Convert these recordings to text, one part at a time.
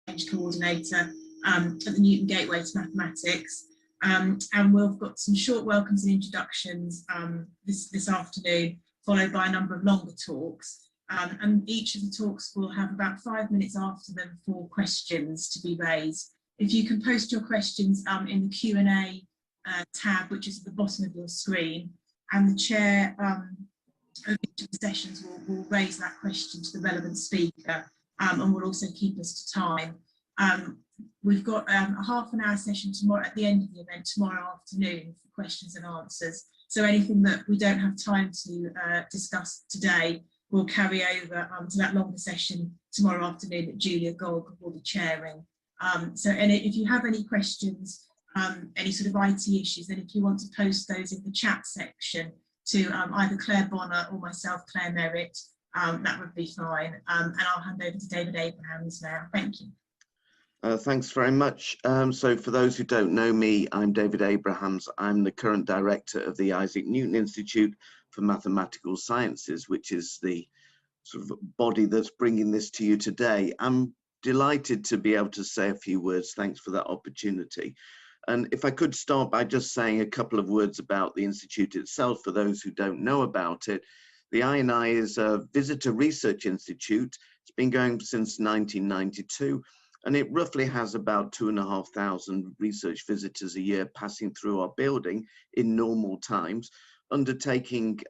coordinator at the Newton Gateway to Mathematics. And we've got some short welcomes and introductions this afternoon, followed by a number of longer talks. And each of the talks will have about 5 minutes after them for questions to be raised. If you can post your questions in the Q&A tab, which is at the bottom of your screen, and the chair of each of the sessions will raise that question to the relevant speaker, and will also keep us to time. We've got a half an hour session tomorrow at the end of the event tomorrow afternoon for questions and answers. So anything that we don't have time to discuss today will carry over to that longer session tomorrow afternoon that Julia Gogg will be chairing. And if you have any questions, any sort of IT issues, then if you want to post those in the chat section to either Claire Bonner or myself, Claire Merritt, that would be fine. And I'll hand over to David Abrahams now. Thank you. Thanks very much. So for those who don't know me, I'm David Abrahams. I'm the current director of the Isaac Newton Institute for Mathematical Sciences, which is the sort of body that's bringing this to you today. I'm delighted to be able to say a few words. Thanks for that opportunity. And if I could start by just saying a couple of words about the Institute itself, for those who don't know about it. The INI is a visitor research institute. It's been going since 1992, and it roughly has about 2,500 research visitors a year passing through our building in normal times, undertaking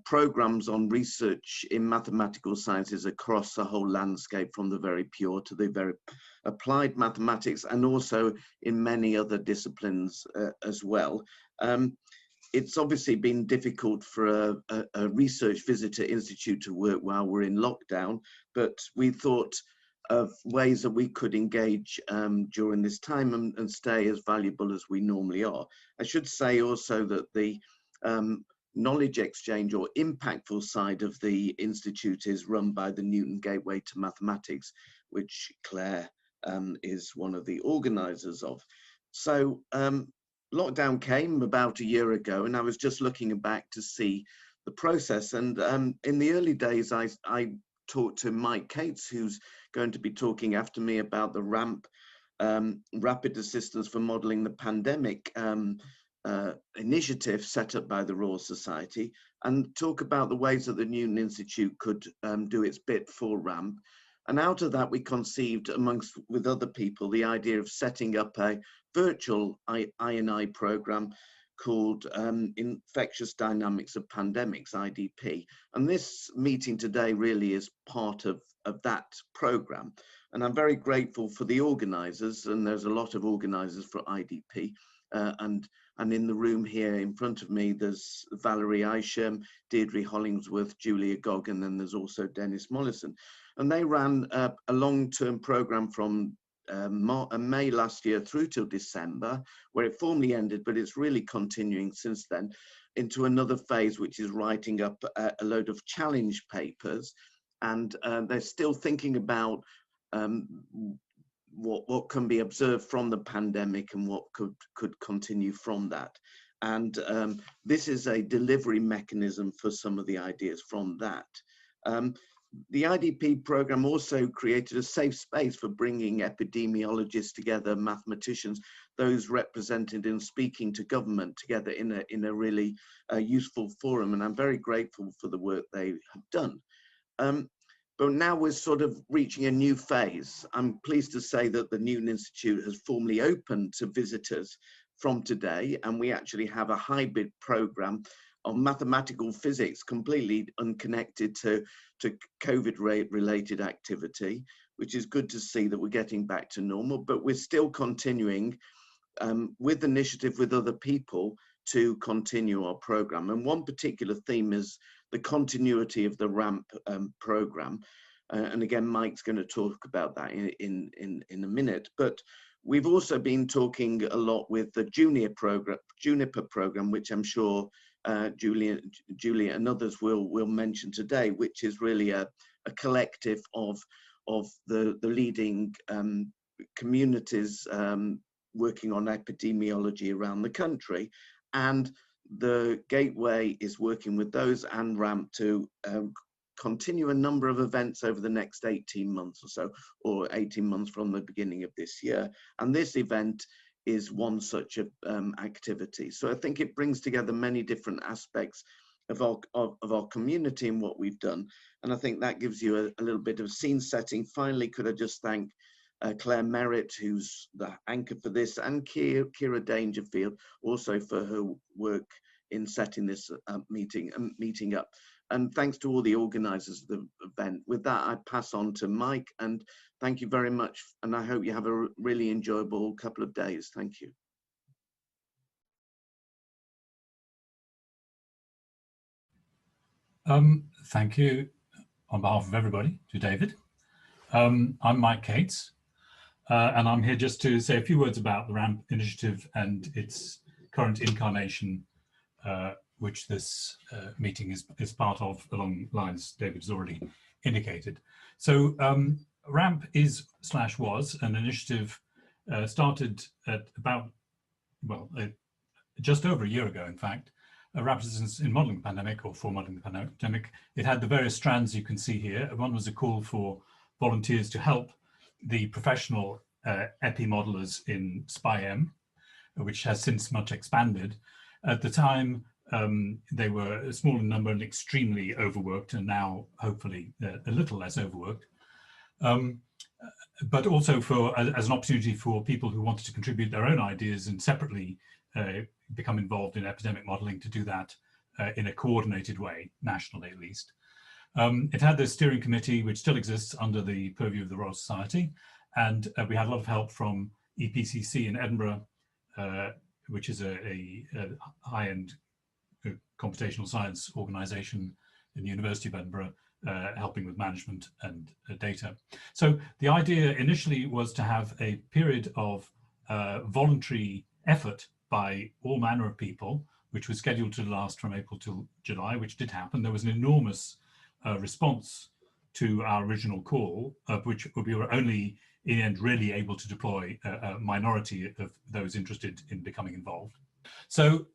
programs on research in mathematical sciences across the whole landscape, from the very pure to the very applied mathematics, and also in many other disciplines as well. It's obviously been difficult for a research visitor institute to work while we're in lockdown, but we thought of ways that we could engage during this time and stay as valuable as we normally are. I should say also that the knowledge exchange or impactful side of the Institute is run by the Newton Gateway to Mathematics, which Claire is one of the organisers of. So lockdown came about a year ago, and I was just looking back to see the process. And in the early days, I talked to Mike Cates, who's going to be talking after me about the RAMP, Rapid Assistance for Modelling the Pandemic initiative set up by the Royal Society, and talk about the ways that the Newton Institute could do its bit for RAMP. And out of that, we conceived, with other people, the idea of setting up a virtual INI program called Infectious Dynamics of Pandemics, IDP. And this meeting today really is part of that program. And I'm very grateful for the organisers, and there's a lot of organisers for IDP. And in the room here in front of me, there's Valerie Isham, Deirdre Hollingsworth, Julia Gogg, and then there's also Dennis Mollison. And they ran a long-term program from May last year through till December, where it formally ended, but it's really continuing since then into another phase, which is writing up a load of challenge papers. And they're still thinking about what can be observed from the pandemic and what could continue from that. And this is a delivery mechanism for some of the ideas from that. The IDP program also created a safe space for bringing epidemiologists together, mathematicians, those represented in speaking to government together in a really useful forum. And I'm very grateful for the work they have done. But now we're sort of reaching a new phase. I'm pleased to say that the Newton Institute has formally opened to visitors from today, and we actually have a hybrid program on mathematical physics, completely unconnected to COVID-related activity, which is good to see that we're getting back to normal, but we're still continuing with initiative with other people to continue our program. And one particular theme is the continuity of the RAMP program. And again, Mike's going to talk about that in a minute. But we've also been talking a lot with the Juniper program, which I'm sure Julia and others will mention today, which is really a collective of the leading communities working on epidemiology around the country. And the Gateway is working with those and RAMP to continue a number of events over the next 18 months or so, or 18 months from the beginning of this year. And this event is one such activity. So I think it brings together many different aspects of our community and what we've done. And I think that gives you a little bit of scene setting. Finally, could I just thank Claire Merritt, who's the anchor for this, and Kira Dangerfield also for her work in setting this meeting up. And thanks to all the organisers of the event. With that, I pass on to Mike, and thank you very much. And I hope you have a really enjoyable couple of days. Thank you. Thank you on behalf of everybody to David. I'm Mike Cates, and I'm here just to say a few words about the RAMP initiative and its current incarnation, which this meeting is part of, along lines David has already indicated. So RAMP was an initiative started at about, well, just over a year ago, in fact, rapid assistance in modelling the pandemic, or for modelling the pandemic. It had the various strands you can see here. One was a call for volunteers to help the professional epi-modelers in SPI-M, which has since much expanded. At the time, they were a small in number and extremely overworked, and now hopefully a little less overworked. But also as an opportunity for people who wanted to contribute their own ideas and separately become involved in epidemic modelling to do that in a coordinated way, nationally at least. It had this steering committee, which still exists under the purview of the Royal Society, and we had a lot of help from EPCC in Edinburgh, which is a high-end computational science organisation in the University of Edinburgh, helping with management and data. So the idea initially was to have a period of voluntary effort by all manner of people, which was scheduled to last from April till July, which did happen. There was an enormous response to our original call, of which we were only in the end really able to deploy a minority of those interested in becoming involved. So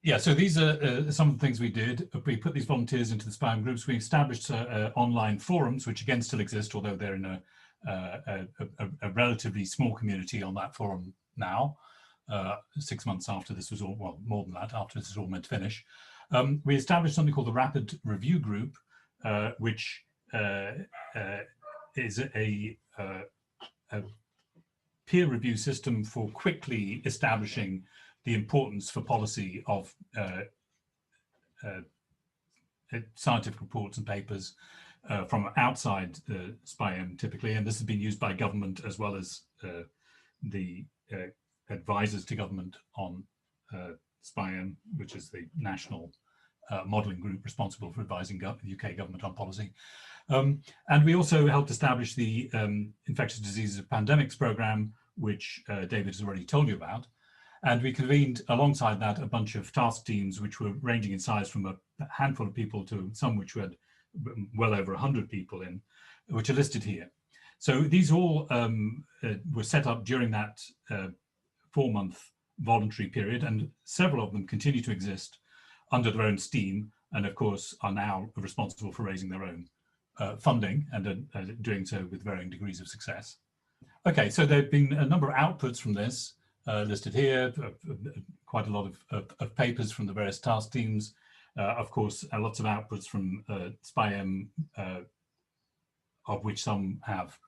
yeah, so these are some of the things we did. We put these volunteers into the SPI-M groups. We established online forums, which again still exist, although they're in a relatively small community on that forum now, 6 months after this was all, well, more than that, after this is all meant to finish. We established something called the Rapid Review Group, which is a peer review system for quickly establishing the importance for policy of scientific reports and papers from outside the SPI-M typically, and this has been used by government as well as the advisors to government on SPI-M, which is the national modelling group responsible for advising UK government on policy. And we also helped establish the Infectious Diseases Pandemics Programme, which David has already told you about. And we convened alongside that a bunch of task teams, which were ranging in size from a handful of people to some which had well over 100 people in, which are listed here. So these all were set up during that 4-month voluntary period, and several of them continue to exist under their own steam, and of course are now responsible for raising their own funding and doing so with varying degrees of success. Okay, so there have been a number of outputs from this listed here, quite a lot of papers from the various task teams, of course lots of outputs from SPI-M, of which some have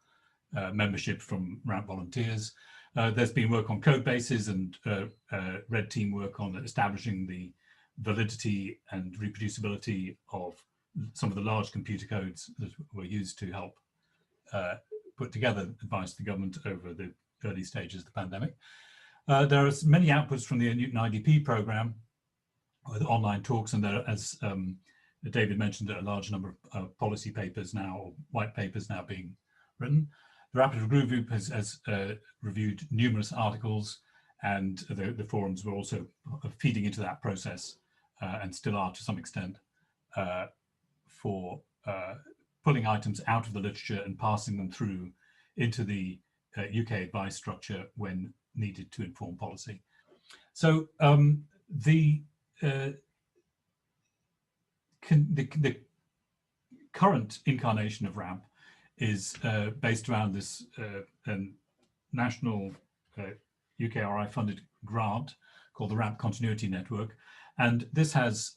membership from RAMP volunteers. There's been work on code bases and red team work on establishing the validity and reproducibility of some of the large computer codes that were used to help put together advice to the government over the early stages of the pandemic. There are many outputs from the Newton IDP program with online talks, and there, as David mentioned, a large number of policy papers now, or white papers now being written. The Rapid Review Group has reviewed numerous articles, and the forums were also feeding into that process and still are to some extent for pulling items out of the literature and passing them through into the UK advice structure when needed to inform policy. So the current incarnation of RAMP is based around this national UKRI funded grant called the RAMP Continuity Network. And this has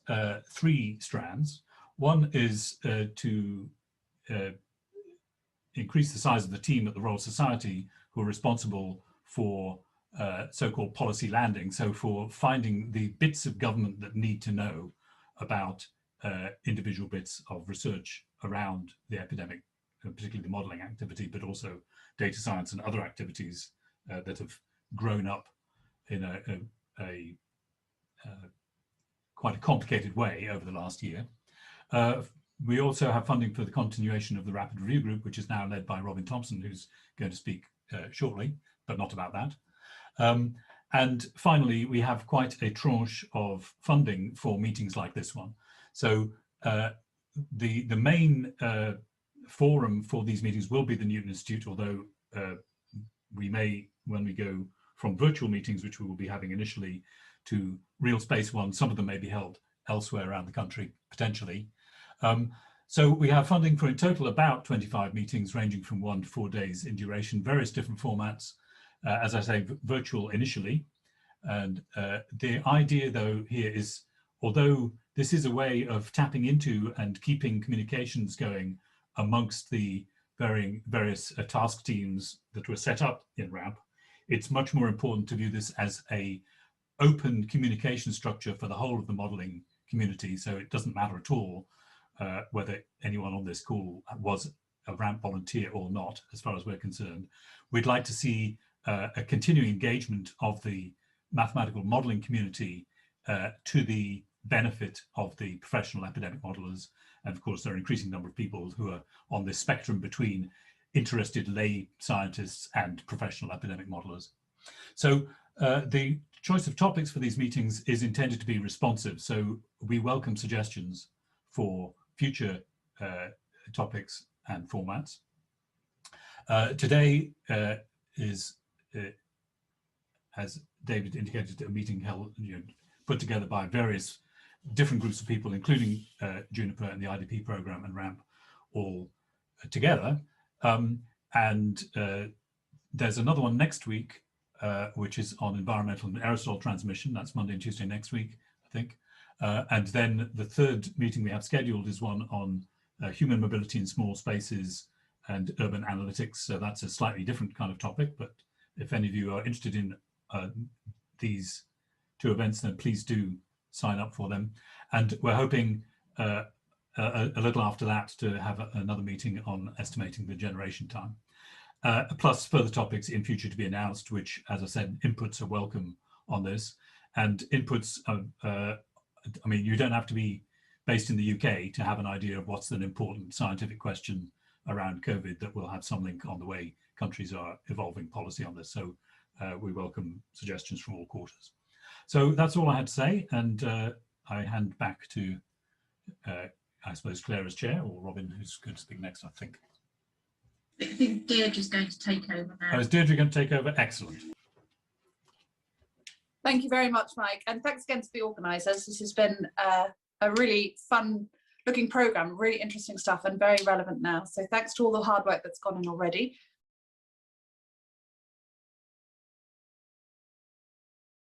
3 strands. One is to increase the size of the team at the Royal Society who are responsible for so-called policy landing. So for finding the bits of government that need to know about individual bits of research around the epidemic, particularly the modelling activity, but also data science and other activities that have grown up in a quite a complicated way over the last year. We also have funding for the continuation of the Rapid Review Group, which is now led by Robin Thompson, who's going to speak shortly, but not about that. And finally, we have quite a tranche of funding for meetings like this one. So the main forum for these meetings will be the Newton Institute, although we may, when we go from virtual meetings, which we will be having initially, to real space ones, some of them may be held elsewhere around the country, potentially. So we have funding for in total about 25 meetings ranging from 1 to 4 days in duration, various different formats, as I say, virtual initially. And the idea though here is, although this is a way of tapping into and keeping communications going amongst the various task teams that were set up in RAMP, it's much more important to view this as a open communication structure for the whole of the modelling community. So it doesn't matter at all whether anyone on this call was a RAMP volunteer or not, as far as we're concerned. We'd like to see a continuing engagement of the mathematical modelling community to the benefit of the professional epidemic modelers. And of course, there are an increasing number of people who are on this spectrum between interested lay scientists and professional epidemic modelers. So the choice of topics for these meetings is intended to be responsive. So we welcome suggestions for future topics and formats. Today is, as David indicated, a meeting held, put together by various different groups of people, including Juniper and the IDP program and RAMP, all together. And there's another one next week, which is on environmental and aerosol transmission. That's Monday and Tuesday next week, I think. And then the third meeting we have scheduled is one on human mobility in small spaces and urban analytics. So that's a slightly different kind of topic, but if any of you are interested in these 2 events, then please do sign up for them. And we're hoping a little after that to have another meeting on estimating the generation time. Plus further topics in future to be announced, which, as I said, inputs are welcome on this. And inputs, I mean, you don't have to be based in the UK to have an idea of what's an important scientific question around COVID that will have some link on the way countries are evolving policy on this. So we welcome suggestions from all quarters. So that's all I had to say. And I hand back to, I suppose, Claire as chair, or Robin, who's going to speak next, I think. I think Deirdre's going to take over now. Oh, is Deirdre going to take over? Excellent. Thank you very much, Mike. And thanks again to the organisers. This has been a really fun looking programme, really interesting stuff and very relevant now. So thanks to all the hard work that's gone in already.